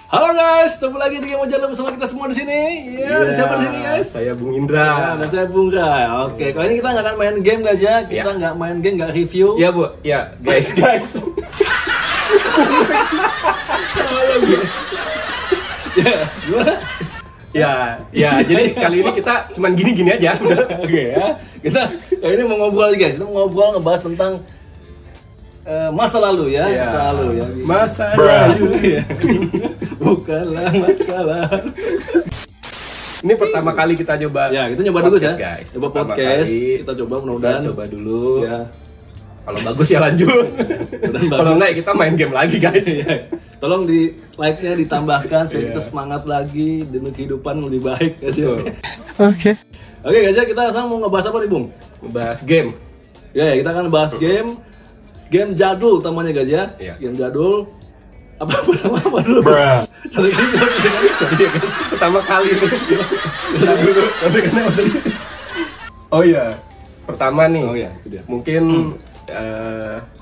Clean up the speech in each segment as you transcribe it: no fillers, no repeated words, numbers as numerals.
Halo guys, ketemu lagi di Game Ojalo bersama kita semua di sini. Ada siapa di sini guys? Saya Bung Indra. Dan saya Bung Rai. Oke, kali ini kita nggak akan main game guys ya. Kita nggak main game, nggak review. Iya Bu, ya guys. Ya, gimana? Ya, jadi kali ini kita cuman gini-gini aja. Oke ya. Kita kali ini mau ngobrol guys. Kita mau ngobrol ngebahas tentang masa lalu ya, masa lalu ya. Masa lalu. Bukanlah masalah. Ini pertama kali kita coba. Ya, kita nyoba dulu ya. Guys. Coba podcast. Kita coba mudah-mudahan. Coba dulu. Ya. Kalau bagus ya lanjut. Kalau enggak kita main game lagi guys. Tolong di like-nya ditambahkan supaya kita semangat lagi demi kehidupan lebih baik guys ya. Oke guys ya, kita sekarang mau ngebahas apa nih Bung? Ngebahas game. Ya, kita akan bahas game jadul utamanya guys ya. Game jadul. Apa dulu? Pertama kali. Oh iya. Pertama nih. Oh iya, itu dia. Mungkin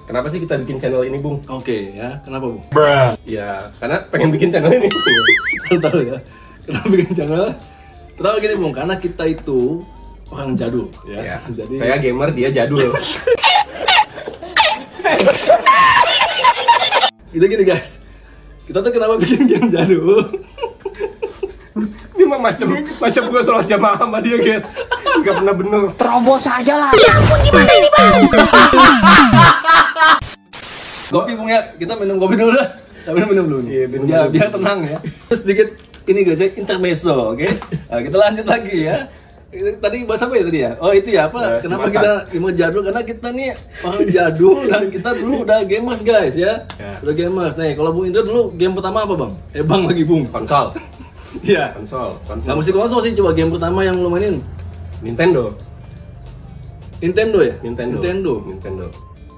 kenapa sih kita bikin channel ini, Bung? Oke ya, kenapa Bung? Ya, karena pengen bikin channel ini. Tahu ya. Kenapa bikin channel? Kenapa gini Bung? Karena kita itu orang jadul ya. Jadi saya gamer, dia jadul. Gini guys. Kita tuh kenapa bikin game jadul? Ini mah macam gua sholat jamaah sama dia guys. Gak pernah bener. Terobos aja lah. Ya ampun, gimana ini bang? Kopi Bung ya, kita minum kopi dulu dah. Kita minum dulu nih. Iya, biar tenang ya. Terus sedikit ini guys ya, intermezzo, oke? Nah, kita lanjut lagi ya. Tadi bahas apa ya tadi ya? Oh itu ya apa? Kenapa kita game jadul? Karena kita nih orang jadul dan kita dulu udah gamers guys ya. Udah gamers. Nih kalau Bung Indra dulu game pertama apa Bang? Bang lagi Bung. Konsol. Iya. Konsol. Nggak mesti konsol sih, coba game pertama yang lu mainin. Nintendo ya? Nintendo.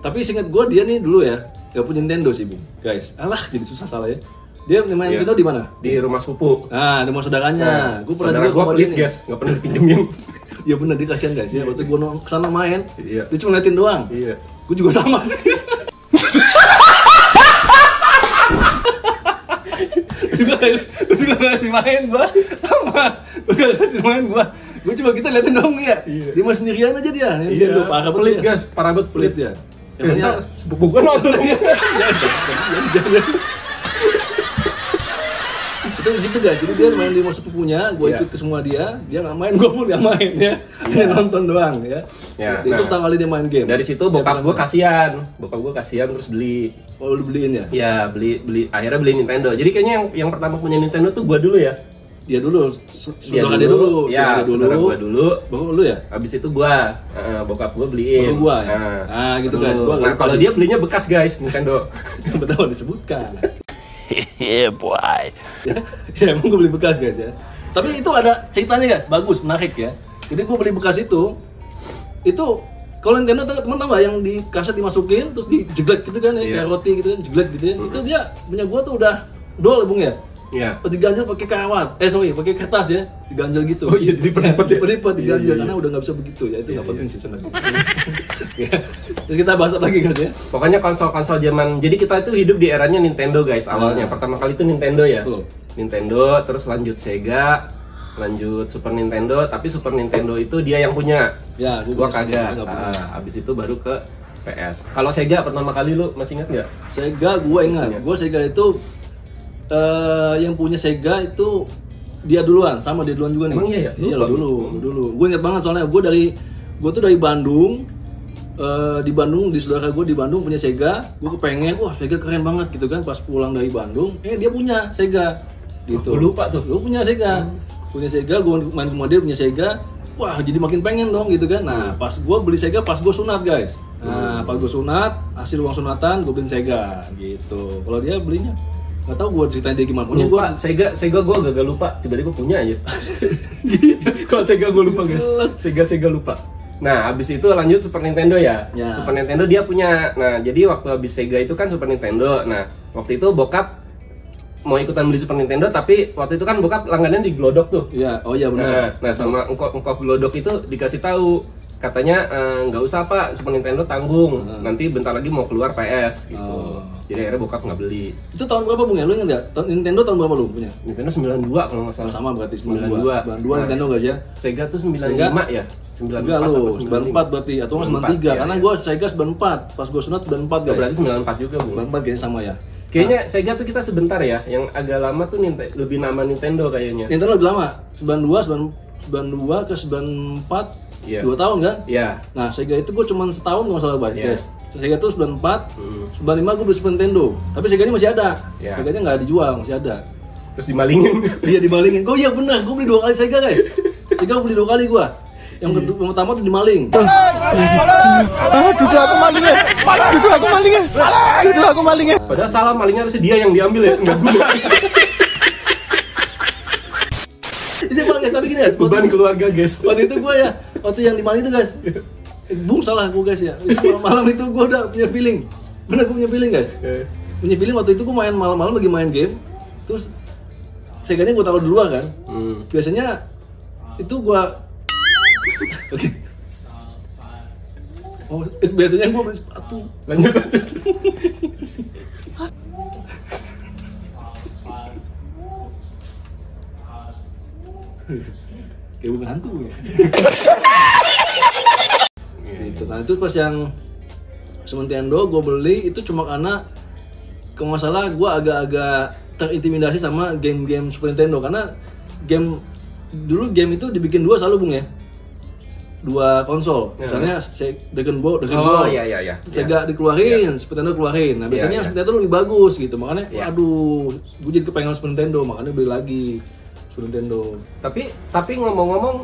Tapi seingat gue dia nih dulu ya gak punya Nintendo sih Bung. Guys, alah jadi susah salah ya. Dia main Nintendo di mana? Di rumah sepupu. Nah, di rumah saudaranya. Gue pernah juga pelit guys, nggak pernah dipinjemin. Ya bener, dia kasihan guys ya. Waktu gue kesana main, dia cuma ngeliatin doang. Iya. Gue juga sama sih. Gue juga gak kasih main gue sama. Gue gak kasih main gue. Gue cuma kita liatin dong ya. Dia mah sendirian aja dia. Iya. Parah pelit guys, parah banget pelit ya. Yang sepupu gue nonton. Itu gitu guys, jadi dia main di rumah sepupunya, gue ikut ke semua dia nggak main, gue pun nggak main ya, dia nonton doang ya. Itu pertama kali dia main game. Dari situ bokap gue kasihan terus beli. Oh lu beliin ya? Ya beli akhirnya beli Nintendo. Jadi kayaknya yang pertama punya Nintendo tuh gue dulu ya. Dia dulu, saudara dia dulu. Ya, saudara gue dulu. Bapak lu ya? Habis itu gue, bokap gue beliin. Bapak gue ya? Gitu guys. Nah kalau dia belinya bekas guys, Nintendo. Betul disebutkan. Yeah boy. Ya emang gue beli bekas guys ya. Tapi itu ada ceritanya guys, bagus, menarik ya. Jadi gue beli bekas itu kalau Nintendo teman tau gak yang di kaset dimasukin terus dijeglek gitu kan ya, kayak roti gitu kan, jeglek gitu ya. Itu dia punya gue tuh udah dol Bung ya. Iya. Diganjel pakai kawat. Pakai kertas ya. Diganjel gitu. Oh iya, dilipat diganjel karena udah nggak bisa begitu ya. Itu nggak penting sih sebenarnya. Terus kita bahas apa lagi guys ya. Pokoknya konsol-konsol zaman. Jadi kita itu hidup di eranya Nintendo guys awalnya. Pertama kali itu Nintendo ya. Betul. Nintendo, terus lanjut Sega, lanjut Super Nintendo. Tapi Super Nintendo itu dia yang punya. Ya, gua kagak. Abis itu baru ke PS. Kalau Sega pertama kali lu masih ingat nggak? Sega gua ingat. Gua Sega itu yang punya Sega itu dia duluan, sama dia duluan juga nih. Emang iya ya? Iya dulu. Gue inget banget soalnya gue tuh dari Bandung. Di saudara gue di Bandung punya Sega. Gue kepengen, wah Sega keren banget gitu kan. Pas pulang dari Bandung, dia punya Sega. Gitu. Gue lupa tuh. Gue punya Sega. Gue main sama dia punya Sega. Wah jadi makin pengen dong gitu kan. Nah pas gue beli Sega pas gue sunat guys. Nah pas gue sunat, hasil uang sunatan gue beliin Sega gitu. Kalau dia belinya nggak tahu gue ceritain dia gimana. Punya lupa, Sega gue agak lupa, tiba-tiba punya aja. Gitu. Kalau Sega gue lupa guys, Sega lupa. Nah abis itu lanjut Super Nintendo ya. Super Nintendo dia punya. Nah jadi waktu abis Sega itu kan Super Nintendo. Nah waktu itu bokap mau ikutan beli Super Nintendo, tapi waktu itu kan bokap langganan di Glodok tuh. Iya, oh iya benar. Nah sama engkau Glodok itu dikasih tahu katanya nggak usah Pak, Super Nintendo tanggung, nanti bentar lagi mau keluar PS gitu. Jadi akhirnya bokap nggak beli. Itu tahun berapa Bung ya? Lu ingat nggak? Nintendo tahun berapa lu punya? Nintendo 92 kalau nggak salah. Sama berarti 92 Nintendo nggak aja? Sega tuh 95 ya? 94 lu, 94 berarti, atau 93, karena gue Sega 94, pas gue sunat 94 guys. Berarti 94 juga Bu. 94 kayaknya sama ya. Kayaknya Sega tuh kita sebentar ya, yang agak lama tuh lebih nama Nintendo kayaknya. Nintendo lebih lama, 92 ke 94, 2 tahun kan? Iya. Nah Sega itu gue cuma setahun nggak salah guys. Sega tuh 94, 95 gue beli Super Nintendo, tapi Seganya masih ada. Seganya nggak dijual, masih ada. Terus dimalingin. Iya dimalingin. Oh iya benar, gue beli 2 kali Sega guys. Sega gue beli 2 kali gue. Yang pertama tuh dimaling. Duduk aku malingnya. Duduk aku malingnya. Padahal salah malingnya harusnya dia yang diambil ya, nggak guna. Itu malah guys, tapi gini guys. Beban keluarga guys. Waktu itu gue ya, waktu yang dimaling itu guys. Bung salah gue guys ya. Malam itu gue udah punya feeling. Bener gue punya feeling guys. Punya feeling waktu itu gue main malam-malam lagi main game. Terus Seganya gue taruh duluan kan. Biasanya itu gue oke. Oh, itu biasanya gue beli sepatu. Lanjut. Kayak bukan hantu ya. Gitu. Nah itu pas yang Super Nintendo gue beli itu cuma karena kalau nggak salah gue agak-agak terintimidasi sama game-game Super Nintendo, karena dulu game itu dibikin 2 selalu Bung ya. 2 konsol, misalnya Dragon Ball, iya. Sega dikeluarin, Super Nintendo keluarin. Nah biasanya Super Nintendo lebih bagus gitu, makanya aduh, gue jadi kepengen Super Nintendo, makanya beli lagi Super Nintendo. Tapi ngomong-ngomong,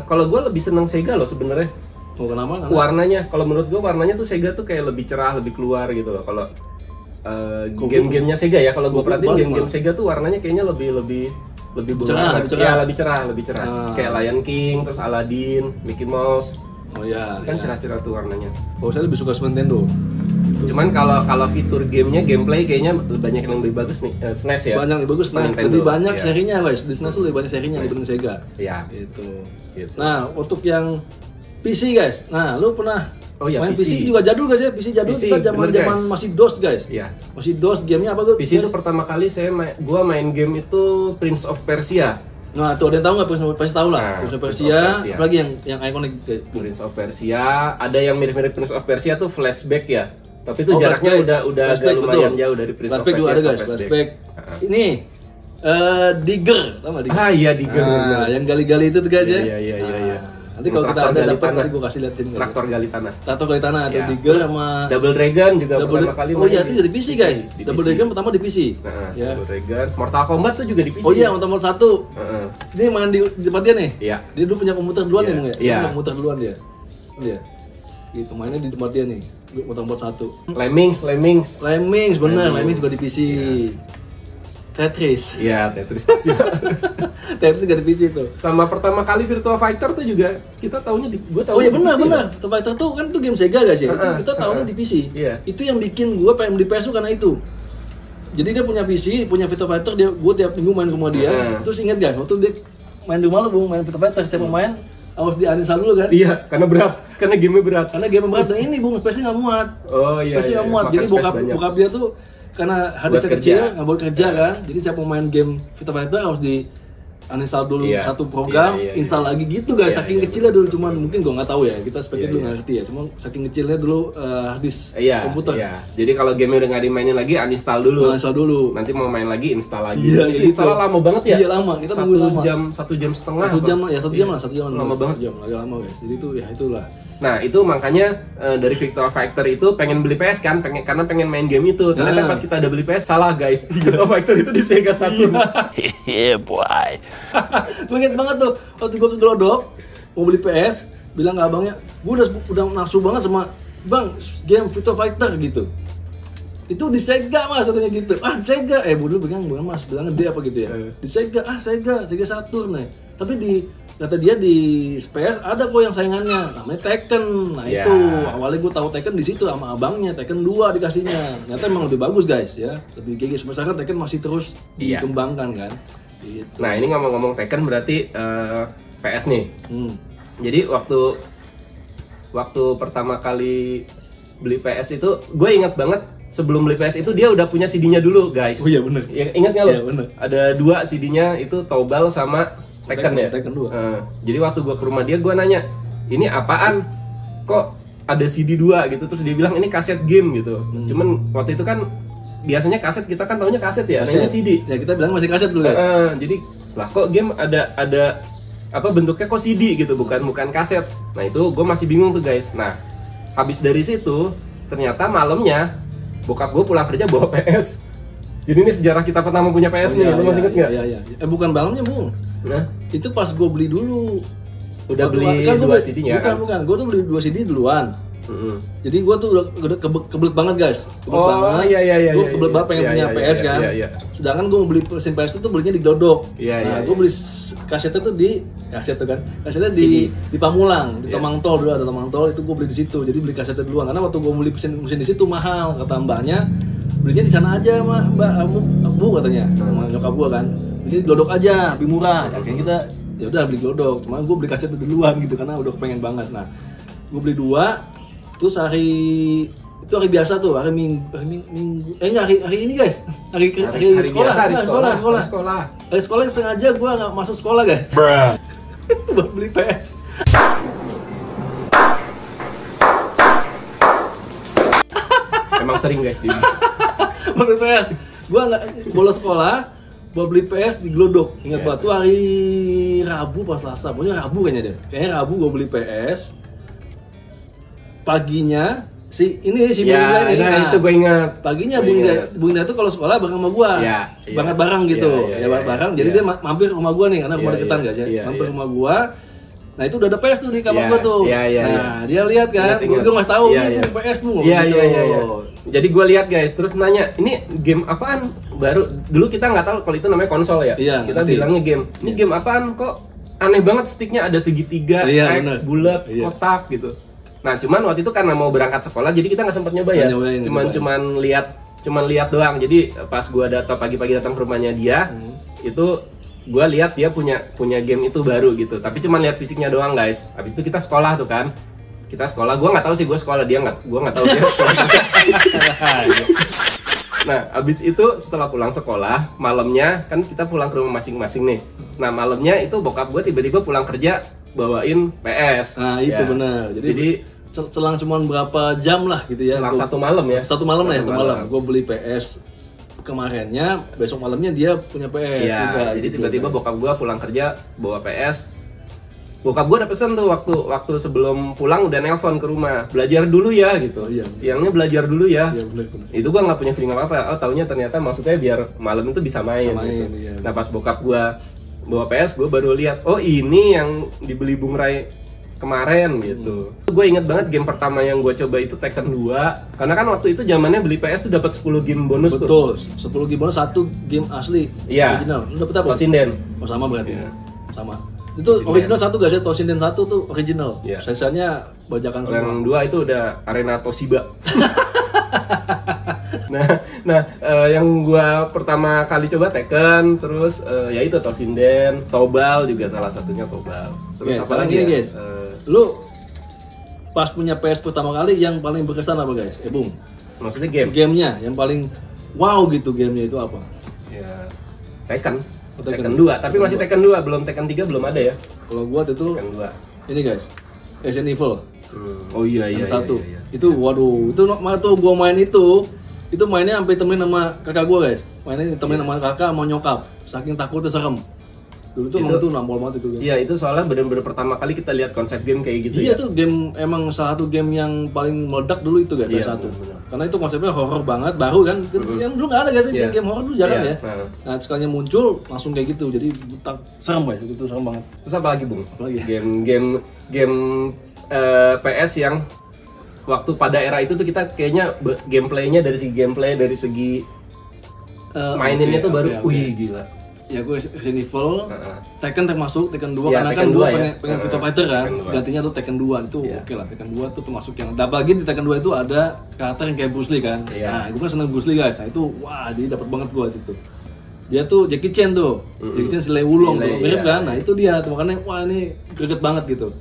kalau gue lebih seneng Sega loh sebenarnya. Oh kenapa? Warnanya, kalau menurut gue warnanya tuh Sega tuh kayak lebih cerah, lebih keluar gitu loh. Kalau game-gamenya Sega ya, kalau gue perhatiin game-game Sega tuh warnanya kayaknya lebih cerah. Lebih cerah. Kayak Lion King, terus Aladdin, Mickey Mouse. Oh iya. Kan cerah-cerah tuh warnanya. Oh saya lebih suka Super Nintendo. Cuman kalau fitur gamenya, gameplay kayaknya banyak yang lebih bagus nih, SNES ya. Banyak lebih bagus, SNES. Lebih banyak serinya guys. Di SNES tuh lebih banyak serinya dibanding Sega. Iya. Gitu. Nah untuk yang PC guys, nah lu pernah main PC juga jadul guys ya, PC jadul kita zaman masih DOS guys. Iya. Masih DOS, gamenya apa tuh? PC itu pertama kali gua main game itu Prince of Persia. Nah tuh ada yang tahu nggak? Prince tahu lah. Prince of Persia. Apalagi yang ikonik Prince of Persia. Ada yang mirip-mirip Prince of Persia tuh Flashback ya. Tapi itu jaraknya udah agak lumayan jauh dari Prince of Persia. Juga ada guys, Flashback. Ini Digger, tahu nggak Digger? Ah iya Digger. Nah, yang gali-gali itu tuh guys ya. Iya. Nanti kalau kita ada dapat nanti gue kasih lihat sini. Traktor gali tanah. Traktor gali tanah atau Digger sama Double Dragon juga pertama kali. Oh iya itu jadi PC guys. Double Dragon pertama di PC. Ya. Double Dragon. Mortal Kombat tuh juga di PC. Oh iya Mortal Kombat 1. Ini main di tempat dia nih. Iya. Dia dulu punya komputer duluan ya Bung ya. Iya. Komputer duluan dia. Iya. Gitu mainnya di tempat dia nih. Mortal Kombat 1. Lemmings bener. Lemmings juga di PC. Tetris. Iya, Tetris pasti. Tetris juga di PC tuh. Sama pertama kali Virtua Fighter tuh juga kita taunya gue tahu. Oh iya benar. Virtua Fighter tuh kan tuh game Sega guys ya. Kita tahunya di PC. Iya. Itu yang bikin gue pengen beli PS karena itu. Jadi dia punya PC, punya Virtua Fighter, gue tiap minggu main ke rumah dia. Terus inget gak waktu dia main di rumah lo Bung, main Virtua Fighter, saya mau main harus di-uninstall dulu kan? Iya, karena berat, karena game berat. Dan ini Bung, space-nya nggak muat. Oh iya. Space-nya nggak muat. Jadi bokap dia tuh karena harddisknya kecil, nggak boleh kerja kan. Jadi saya mau main game Virtua Fighter harus di uninstall dulu satu program, install lagi gitu guys. Saking kecilnya dulu, cuman mungkin gue nggak tahu ya. Kita speknya dulu nggak ngerti ya. Cuma saking kecilnya dulu harddisk komputer. Iya. Jadi kalau game udah nggak dimainin lagi, uninstall dulu. Uninstall dulu. Nanti mau main lagi, install lagi. Iya, itu install lama banget ya? Iya lama. Kita tunggu lama. 1 jam setengah. 1 jam lah, 1 jam lah. Lama banget. Agak lama guys. Jadi itu ya itulah. Nah itu makanya dari Virtua Fighter itu pengen beli PS kan, karena pengen main game itu. Ternyata pas kita udah beli PS salah guys. Virtua Fighter itu di Sega Saturn. Yeah boy. Gue inget banget tuh waktu gue ke Glodok mau beli PS, bilang ke abangnya, gue udah nafsu banget sama bang game Virtua Fighter gitu. Itu di Sega mas katanya gitu. Sega, dulu bukan mas, bilangnya dia apa gitu ya. Di Sega, Sega Saturn nih. Tapi kata dia di PS ada kok yang saingannya, namanya Tekken. Nah itu awalnya gue tahu Tekken di situ sama abangnya, Tekken 2 dikasihnya. Ternyata emang lebih bagus guys ya, lebih GG. Sebenarnya Tekken masih terus dikembangkan kan. Gitu. Nah ini ngomong-ngomong Tekken berarti PS nih. Jadi waktu waktu pertama kali beli PS itu, gue ingat banget sebelum beli PS itu dia udah punya CD-nya dulu, guys. Oh iya bener. Ya, ingat nggak lo? Iya bener. Ada 2 CD-nya itu Tobal sama Tekken ya. Tekken 2. Jadi waktu gue ke rumah dia, gue nanya, ini apaan? Kok ada CD 2 gitu? Terus dia bilang ini kaset game gitu. Cuman waktu itu kan biasanya kaset, kita kan taunya kaset ya, ini CD. Ya kita bilang masih kaset dulu ya. Jadi lah kok game ada apa bentuknya kok CD gitu, bukan kaset. Nah itu gue masih bingung tuh guys. Nah habis dari situ ternyata malamnya bokap gue pulang kerja bawa PS. Jadi ini sejarah kita pertama punya PS nih, lu masih inget nggak? Iya. Bukan malamnya Bung. Nah, itu pas gue beli dulu. Udah beli kan 2 CD-nya kan? Bukan. Gue tuh beli 2 CD duluan. Jadi gue tuh udah kebelet banget guys. Iya. Gue kebelet banget pengen punya PS kan. Sedangkan gue mau beli mesin PS itu belinya di Glodok. Gue beli kasetnya tuh kasetnya di Pamulang, di Tomang Tol dulu, ada Tomang Tol itu gue beli di situ. Jadi beli kasetnya duluan karena waktu gue beli mesin di situ mahal, kata mbaknya. Belinya di sana aja Mbak Bu katanya. Sama nyokap gue kan. Jadi Glodok aja, lebih murah. Akhirnya kita ya udah beli Glodok. Cuma gue beli kasetnya duluan gitu karena udah kepengen banget. Nah, gue beli 2. Terus hari biasa tuh, hari minggu hari ini guys, hari sekolah, hari sekolah sengaja gue nggak masuk sekolah guys, buat beli PS. Emang sering guys di beli PS, gue nggak bolos sekolah, buat beli PS di Glodok. Ingat banget tuh hari Rabu pas Selasa, pokoknya Rabu kayaknya Rabu gue beli PS. Paginya si Bunda ini, itu gue ingat. Paginya Bunda itu kalau sekolah bareng sama gua, banget bareng gitu, bareng. Jadi dia mampir rumah gua nih karena rumah deketan gak aja, mampir rumah gua. Nah itu udah ada PS tuh di kamar gua tuh. Nah dia lihat kan, gua nggak tahu PS tuh. Iya. Jadi gua lihat guys, terus nanya, ini game apaan? Baru dulu kita nggak tahu kalau itu namanya konsol ya. Kita bilangnya game. Ini game apaan? Kok aneh banget sticknya ada segitiga, X, bulat, kotak gitu. Nah cuman waktu itu karena mau berangkat sekolah jadi kita nggak sempet nyoba ya, cuman lihat doang. Jadi pas gua pagi-pagi datang ke rumahnya dia, itu gua lihat dia punya game itu baru gitu, tapi cuman lihat fisiknya doang guys. Habis itu kita sekolah tuh kan, gua nggak tahu sih gua sekolah, gua nggak tahu dia sekolah. Nah habis itu setelah pulang sekolah malamnya kan kita pulang ke rumah masing-masing nih. Nah malamnya itu bokap gua tiba-tiba pulang kerja bawain PS. Nah itu benar. Jadi selang cuma berapa jam lah gitu ya. Selang satu malam ya. Satu malam. Gue beli PS kemarinnya, besok malamnya dia punya PS. Iya. Juga, jadi gitu. tiba-tiba bokap gue pulang kerja bawa PS. Bokap gue udah pesen tuh waktu sebelum pulang udah nelpon ke rumah, belajar dulu ya gitu. Siangnya belajar dulu ya. Bener. Itu gue nggak punya feeling apa-apa. Oh taunya ternyata maksudnya biar malam itu bisa main. Gitu. Iya. Nah pas bokap gue bawa PS, gue baru lihat, oh ini yang dibeli Bung Rai kemarin gitu. Gue inget banget game pertama yang gue coba itu Tekken 2. Karena kan waktu itu zamannya beli PS tuh dapat 10 game bonus. Betul, 10 game bonus, 1 game asli. Original. Lu dapet apa? Toshinden. Oh sama berarti. Sama. Itu original 1 guys ya, Toshinden 1 tuh original. Sisanya bajakan semua. Yang 2 itu udah Arena Toshiba. Nah, yang gua pertama kali coba Tekken, terus ya itu Toshinden, Tobal juga salah satunya Tobal. Terus apa lagi ya? Guys, lu pas punya PS pertama kali yang paling berkesan apa guys? Bung. Maksudnya game? Gamenya yang paling wow gitu, gamenya itu apa? Ya Tekken 2, tapi masih Tekken 2, belum Tekken 3 belum ada ya. Kalau gua itu Tekken 2. Ini guys, Resident Evil. Oh iya. Satu. Itu waduh, itu tuh gua main itu mainnya sampai temenin sama kakak gua guys. Mainnya temenin sama kakak sama nyokap. Saking takutnya serem. Dulu tuh emang tuh nampol banget itu game. Iya, itu soalnya bener-bener pertama kali kita lihat konsep game kayak gitu. Iya tuh game emang salah satu game yang paling meledak dulu itu guys, PS1. Karena itu konsepnya horor banget, baru kan. Yang dulu nggak ada guys, game horor dulu jarang ya. Nah, sekalinya muncul langsung kayak gitu. Jadi serem guys, itu serem banget. Terus apa lagi, Bung? Game PS yang waktu pada era itu tuh kita kayaknya gameplaynya dari segi gameplay, dari segi maininnya tuh baru, wih gila. Ya gue Resident Evil, Tekken termasuk, Tekken 2 karena kan gue pengen Virtua Fighter kan, gantinya tuh Tekken 2 itu oke lah, Tekken 2 tuh termasuk yang, apalagi di Tekken 2 itu ada karakter yang kayak Bruce Lee kan, nah gue kan seneng Bruce Lee guys, nah itu wah jadi dapat banget gue itu. Dia tuh Jackie Chan tuh, Jackie Chan si Lei Wulong tuh, mirip kan, nah itu dia tuh makanya wah ini greget banget gitu.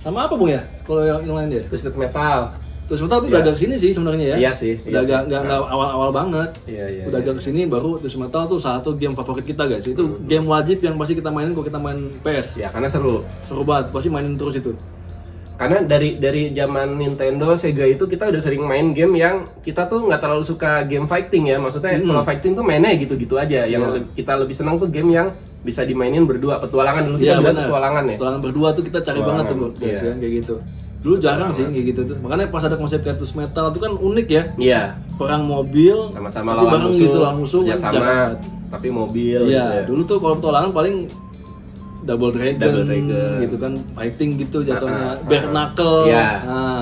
Sama apa Bung ya? Kalau yang lain dia? Twisted Metal. Terus Metal tuh udah agak kesini sih sebenarnya ya. Iya sih. Udah agak nggak awal-awal banget. Iya. Udah agak kesini baru Terus Metal tuh salah satu game favorit kita guys. Itu game wajib yang pasti kita mainin kalau kita main PS. Ya karena seru. Seru banget, pasti mainin terus itu. Karena dari zaman Nintendo, Sega itu kita udah sering main game yang kita tuh nggak terlalu suka game fighting ya. Maksudnya kalau fighting tuh mainnya gitu-gitu aja. Yang kita lebih senang tuh game yang bisa dimainin berdua, petualangan dulu kita bilang petualangan ya. Petualangan berdua tuh kita cari banget tuh guys ya, kayak gitu. Dulu jarang sih kayak gitu tuh. Makanya pas ada konsep kayak Twisted Metal itu kan unik ya. Iya. Perang mobil sama-sama lawan musuh. Gitu, lawan musuh ya kan sama tapi mobil Iya, dulu tuh kalau petualangan paling Double Dragon gitu kan, fighting gitu jatuhnya. Bare Knuckle. Iya.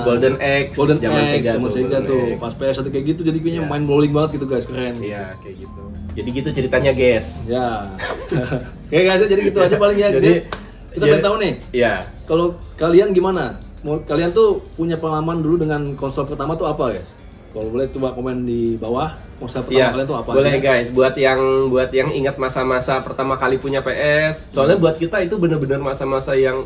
Golden Axe zaman Sega tuh. Pas PS1 kayak gitu jadi kayaknya main bowling banget gitu guys, keren. Iya, kayak gitu. Jadi gitu ceritanya, guys. Ya. Oke guys, jadi gitu aja paling ya. Jadi kita pengen tahu nih. Iya. Kalau kalian gimana? Kalian tuh punya pengalaman dulu dengan konsol pertama tuh apa guys? Kalau boleh coba komen di bawah konsol pertama kalian tuh apa? Boleh guys, buat yang ingat masa-masa pertama kali punya PS. Soalnya buat kita itu bener-bener masa-masa yang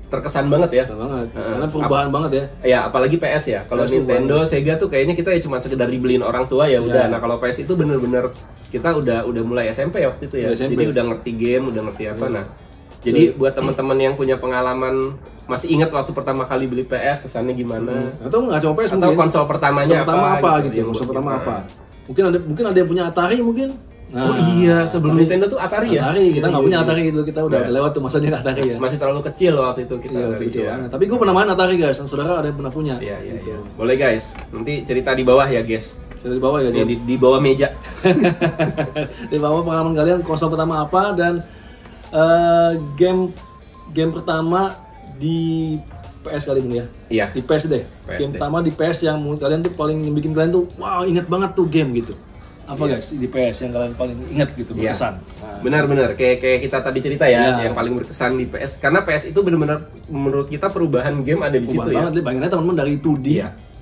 terkesan banget ya. Banget. Karena perubahan banget ya. Ya, apalagi PS ya. Kalau Nintendo, Sega tuh kayaknya kita ya cuma sekedar dibeliin orang tua ya udah. Nah, kalau PS itu bener-bener kita udah mulai SMP waktu itu ya. Jadi udah ngerti game, udah ngerti apa. Nah, jadi buat teman-teman yang punya pengalaman masih ingat waktu pertama kali beli PS kesannya gimana? Atau nggak cuma PS atau konsol pertamanya apa gitu? Konsol pertama apa? Mungkin ada yang punya Atari mungkin. Nah, oh iya, sebelum Nintendo tuh Atari ya? Atari, kita nggak punya Atari gitu, kita udah lewat tuh masanya Atari ya. Masih terlalu kecil waktu itu kita. Kecil banget. Tapi gue pernah main Atari guys, saudara ada yang pernah punya. Iya. Boleh guys, nanti cerita di bawah ya guys. Cerita di bawah ya. Di bawah meja. Di bawah pengalaman kalian konsol pertama apa dan game pertama di PS kali ini ya? Iya. Di PS deh. Game pertama di PS yang menurut kalian tuh paling bikin kalian tuh wow inget banget tuh game gitu. Apa guys di PS yang kalian paling inget gitu berkesan? Benar-benar kayak kita tadi cerita ya, yang paling berkesan di PS karena PS itu benar-benar menurut kita perubahan game ada di situ ya. Banget, bayangin aja teman-teman dari 2D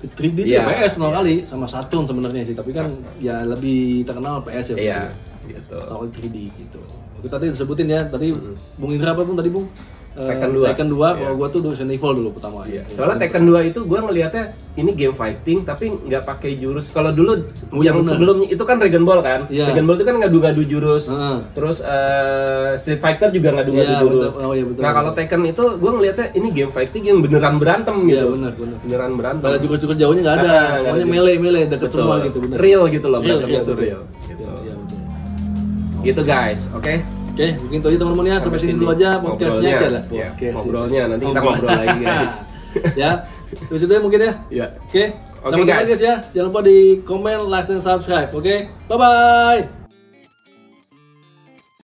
ke 3D itu PS pertama kali sama Saturn sebenarnya sih, tapi kan ya lebih terkenal PS ya. Iya, gitu. Tahu 3D gitu. Oke, tadi disebutin ya, tadi Bung Indra apa pun tadi Bung? Tekken 2. Kalau gua tuh Resident Evil dulu pertama. Iya. Soalnya Tekken 2 itu gua ngelihatnya ini game fighting tapi nggak pakai jurus. Kalau dulu yang sebelumnya itu kan Dragon Ball kan. Dragon Ball itu kan ngadu-ngadu jurus. Terus Street Fighter juga ngadu-ngadu jurus. Betul. Nah, kalau Tekken itu gua ngelihatnya ini game fighting yang beneran berantem gitu. Benar. Beneran berantem. Pada jurus-jurus jauhnya nggak ada. Semuanya melee deket semua gitu, benar. Real gitu loh, berantemnya tuh real. Gitu guys, oke? Oke, mungkin itu aja teman-teman ya, sampai sini dulu aja podcastnya aja lah. Ngobrolnya, nanti kita ngobrol lagi guys. Ya, terus itu ya mungkin ya. Iya. Oke, sampai jumpa guys ya. Jangan lupa di komen, like, dan subscribe. Oke, bye-bye.